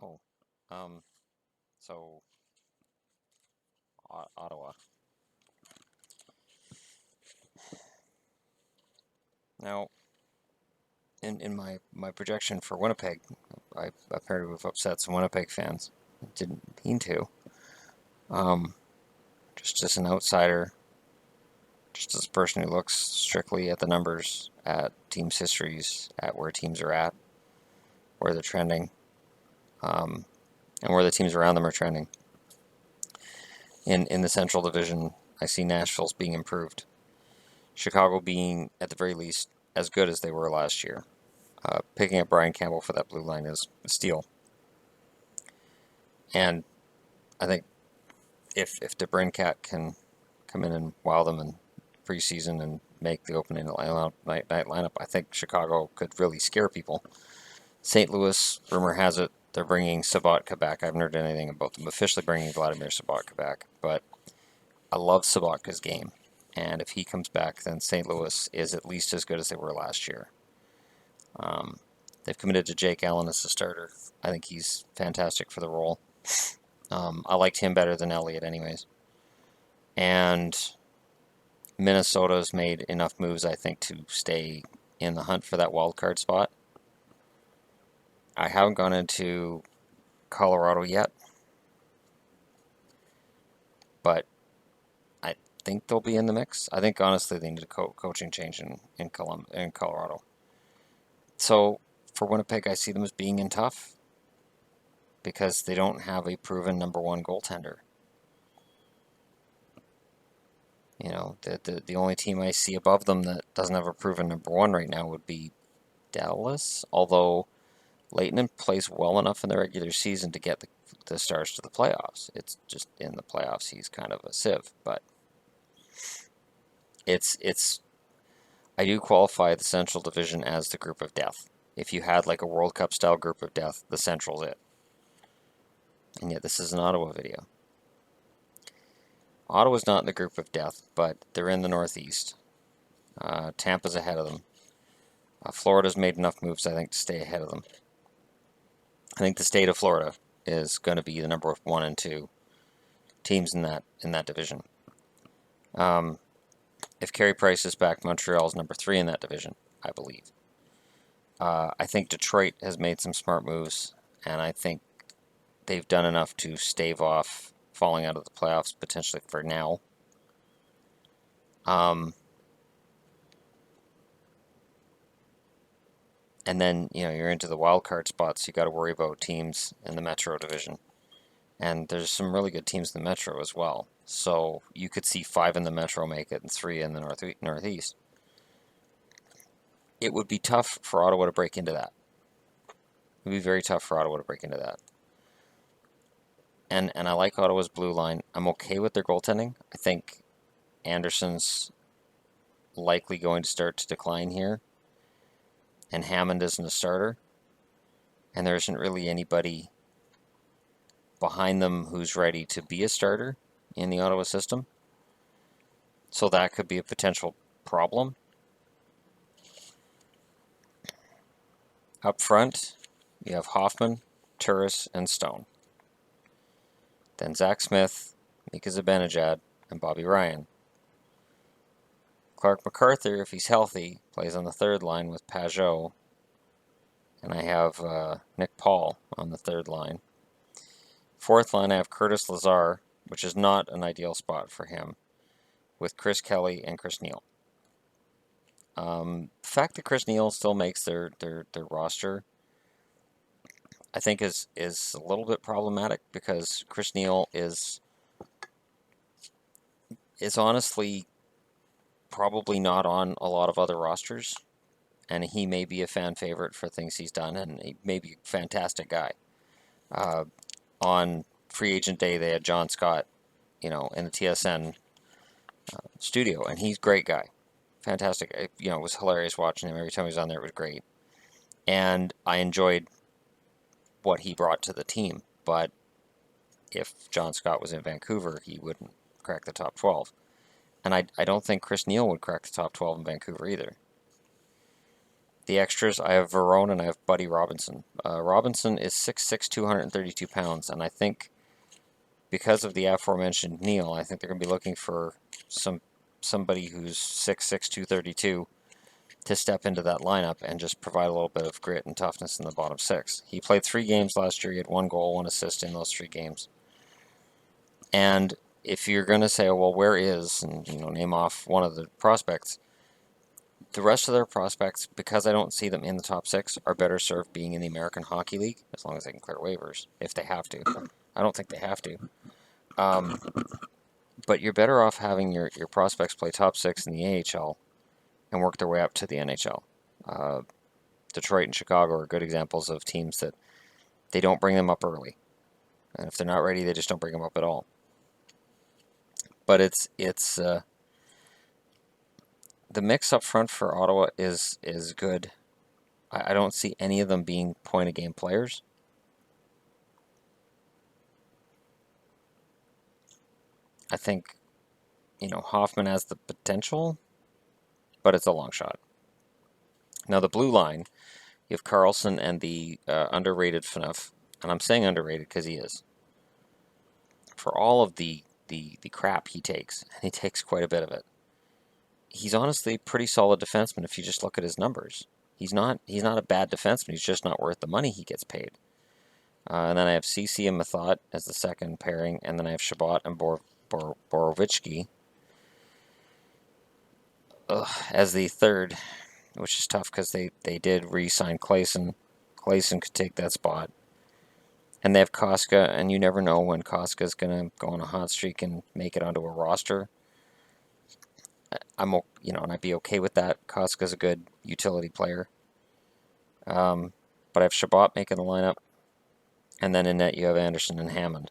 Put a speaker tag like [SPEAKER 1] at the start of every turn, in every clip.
[SPEAKER 1] Oh, um, so Ottawa. Now, in my projection for Winnipeg, I appear to have upset some Winnipeg fans. Didn't mean to. Um, just as an outsider, just as a person who looks strictly at the numbers, at teams' histories, at where teams are at, where they're trending, um, and where the teams around them are trending. In the Central Division, I see Nashville's being improved. Chicago being, at the very least, as good as they were last year. Picking up Brian Campbell for that blue line is a steal. And I think if DeBrincat can come in and wow them in preseason and make the opening night lineup, I think Chicago could really scare people. St. Louis, rumor has it, they're bringing Sabatka back. I haven't heard anything about them officially bringing Vladimir Sabatka back, but I love Sabatka's game. And if he comes back, then St. Louis is at least as good as they were last year. They've committed to Jake Allen as a starter. I think he's fantastic for the role. I liked him better than Elliott, anyways. And Minnesota's made enough moves, I think, to stay in the hunt for that wild card spot. I haven't gone into Colorado yet, but I think they'll be in the mix. I think, honestly, they need a coaching change in Colorado. So, for Winnipeg, I see them as being in tough because they don't have a proven number one goaltender. You know, the only team I see above them that doesn't have a proven number one right now would be Dallas, although Leighton plays well enough in the regular season to get the Stars to the playoffs. It's just in the playoffs he's kind of a sieve, but it's I do qualify the Central Division as the group of death. If you had like a World Cup style group of death, the Central's it. And yet this is an Ottawa video. Ottawa's not in the group of death, but they're in the Northeast. Tampa's ahead of them. Florida's made enough moves, I think, to stay ahead of them. I think the state of Florida is going to be the number 1 and 2 teams in that division. If Carey Price is back, Montreal's number 3 in that division, I believe. I think Detroit has made some smart moves, and I think they've done enough to stave off falling out of the playoffs potentially for now. And then, you're into the wild card spots. You got to worry about teams in the Metro division. And there's some really good teams in the Metro as well. So you could see 5 in the Metro make it and 3 in the Northeast. It would be tough for Ottawa to break into that. It would be very tough for Ottawa to break into that. And I like Ottawa's blue line. I'm okay with their goaltending. I think Anderson's likely going to start to decline here. And Hammond isn't a starter. And there isn't really anybody behind them who's ready to be a starter in the Ottawa system. So that could be a potential problem. Up front, you have Hoffman, Turris, and Stone. Then Zach Smith, Mika Zibanejad, and Bobby Ryan. Clark MacArthur, if he's healthy, plays on the third line with Pajot. And I have Nick Paul on the third line. Fourth line, I have Curtis Lazar, which is not an ideal spot for him, with Chris Kelly and Chris Neal. The fact that Chris Neal still makes their roster, I think is a little bit problematic because Chris Neal is honestly probably not on a lot of other rosters, and he may be a fan favorite for things he's done, and he may be a fantastic guy. On free agent day, they had John Scott, in the TSN studio, and he's a great guy. Fantastic. It was hilarious watching him. Every time he was on there, it was great. And I enjoyed what he brought to the team. But if John Scott was in Vancouver, he wouldn't crack the top 12. And I don't think Chris Neal would crack the top 12 in Vancouver either. The extras, I have Verone and I have Buddy Robinson. Robinson is 6'6", 232 pounds, and I think because of the aforementioned Neil, I think they're going to be looking for somebody who's 6'6", 232 to step into that lineup and just provide a little bit of grit and toughness in the bottom six. He played 3 games last year. He had 1 goal, 1 assist in those 3 games. And if you're going to say, oh, well, where is, and name off one of the prospects, the rest of their prospects, because I don't see them in the top 6, are better served being in the American Hockey League, as long as they can clear waivers, if they have to. I don't think they have to. But you're better off having your prospects play top 6 in the AHL and work their way up to the NHL. Detroit and Chicago are good examples of teams that they don't bring them up early. And if they're not ready, they just don't bring them up at all. But it's the mix up front for Ottawa is good. I don't see any of them being point-of-game players. I think, Hoffman has the potential, but it's a long shot. Now, the blue line, you have Carlson and the underrated Phaneuf. And I'm saying underrated because he is. For all of the crap he takes, and he takes quite a bit of it, he's honestly a pretty solid defenseman if you just look at his numbers. He's not a bad defenseman. He's just not worth the money he gets paid. And then I have CC and Mathot as the second pairing, and then I have Shabbat and Borowiecki as the third, which is tough because they did re-sign Clayson. Clayson could take that spot. And they have Koska, and you never know when Koska's going to go on a hot streak and make it onto a roster. And I'd be okay with that. Koska's a good utility player. But I have Shabbat making the lineup. And then in net, you have Anderson and Hammond.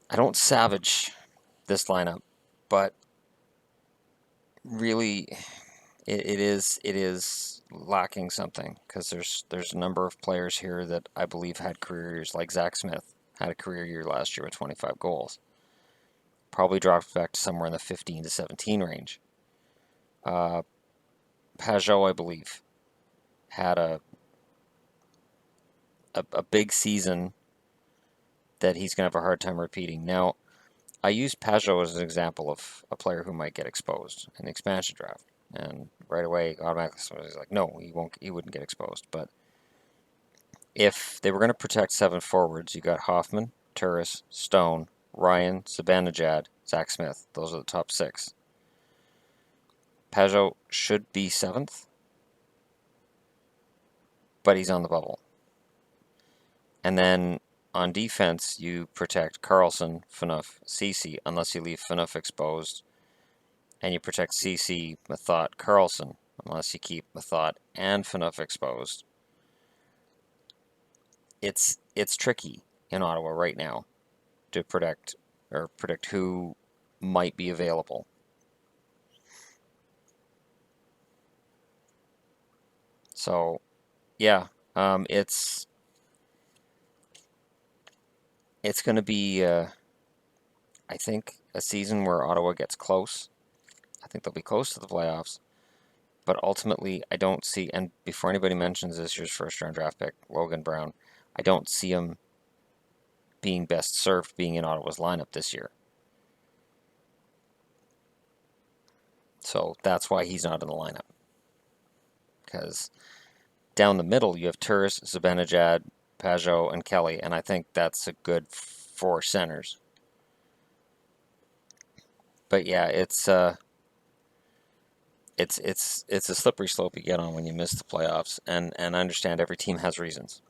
[SPEAKER 1] I don't savage this lineup, but really, it is lacking something because there's a number of players here that I believe had career years, like Zach Smith had a career year last year with 25 goals. Probably dropped back to somewhere in the 15 to 17 range. Pajot, I believe, had a big season that he's going to have a hard time repeating. Now, I use Pajot as an example of a player who might get exposed in the expansion draft. And right away, automatically, somebody's like, no, he wouldn't get exposed. But if they were going to protect 7 forwards, you got Hoffman, Turris, Stone, Ryan, Zibanejad, Zach Smith. Those are the top 6. Pajot should be 7th, but he's on the bubble. And then on defense, you protect Carlson, Phaneuf, Ceci, unless you leave Phaneuf exposed. And you protect Ceci, Mathot, Carlson, unless you keep Mathot and Phaneuf exposed. It's tricky in Ottawa right now to predict who might be available. So, yeah, it's going to be, I think, a season where Ottawa gets close. I think they'll be close to the playoffs. But ultimately, I don't see, and before anybody mentions this year's first-round draft pick, Logan Brown, I don't see him being best served being in Ottawa's lineup this year. So that's why he's not in the lineup. Because down the middle, you have Turris, Zibanejad, Pajot, and Kelly, and I think that's a good 4 centers. But yeah, it's a slippery slope you get on when you miss the playoffs, and I understand every team has reasons.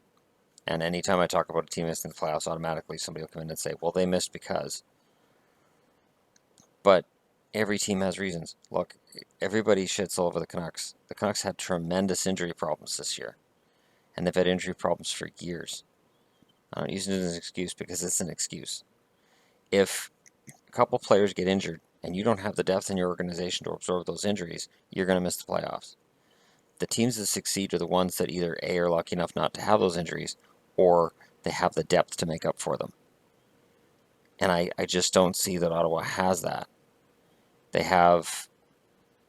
[SPEAKER 1] And anytime I talk about a team missing the playoffs, automatically somebody will come in and say, well, they missed because. But every team has reasons. Look, everybody shits all over the Canucks. The Canucks had tremendous injury problems this year. And they've had injury problems for years. I don't use it as an excuse because it's an excuse. If a couple players get injured and you don't have the depth in your organization to absorb those injuries, you're going to miss the playoffs. The teams that succeed are the ones that either A, are lucky enough not to have those injuries, or they have the depth to make up for them. And I just don't see that Ottawa has that. They have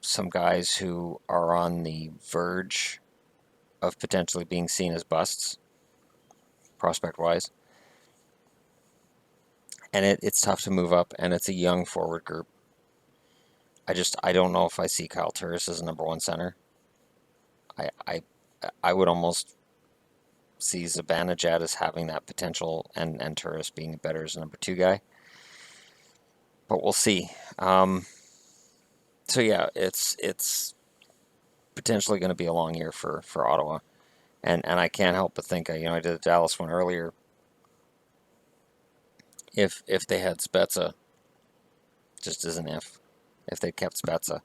[SPEAKER 1] some guys who are on the verge of potentially being seen as busts, prospect-wise. And it's tough to move up, and it's a young forward group. I don't know if I see Kyle Turris as a number one center. I would almost see Zibanejad as having that potential, and Turris being better as a number two guy. But we'll see. So yeah, it's potentially going to be a long year for Ottawa, and I can't help but think, I did the Dallas one earlier. If they had Spezza, just as an if they kept Spezza,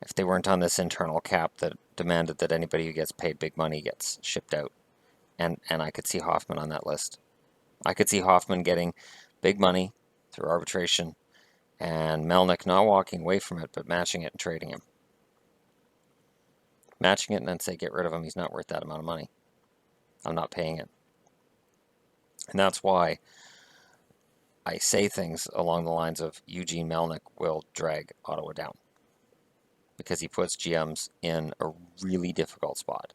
[SPEAKER 1] if they weren't on this internal cap that demanded that anybody who gets paid big money gets shipped out, and I could see Hoffman on that list. I could see Hoffman getting big money through arbitration, and Melnyk not walking away from it, but matching it and trading him. Matching it and then say, get rid of him, he's not worth that amount of money. I'm not paying it. And that's why I say things along the lines of Eugene Melnyk will drag Ottawa down, because he puts GMs in a really difficult spot.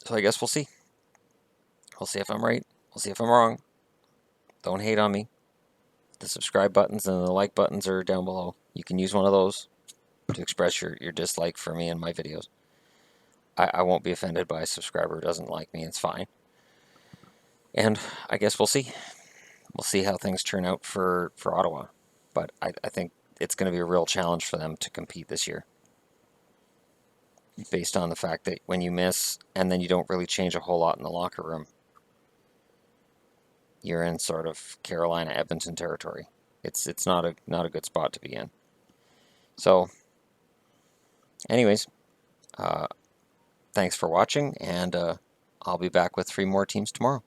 [SPEAKER 1] So I guess we'll see. We'll see if I'm right. We'll see if I'm wrong. Don't hate on me. The subscribe buttons and the like buttons are down below. You can use one of those to express your dislike for me and my videos. I won't be offended by a subscriber who doesn't like me. It's fine. And I guess we'll see. We'll see how things turn out for Ottawa. But I think it's going to be a real challenge for them to compete this year, based on the fact that when you miss and then you don't really change a whole lot in the locker room, you're in sort of Carolina Edmonton territory. It's not a good spot to be in. So anyways, thanks for watching, and I'll be back with 3 more teams tomorrow.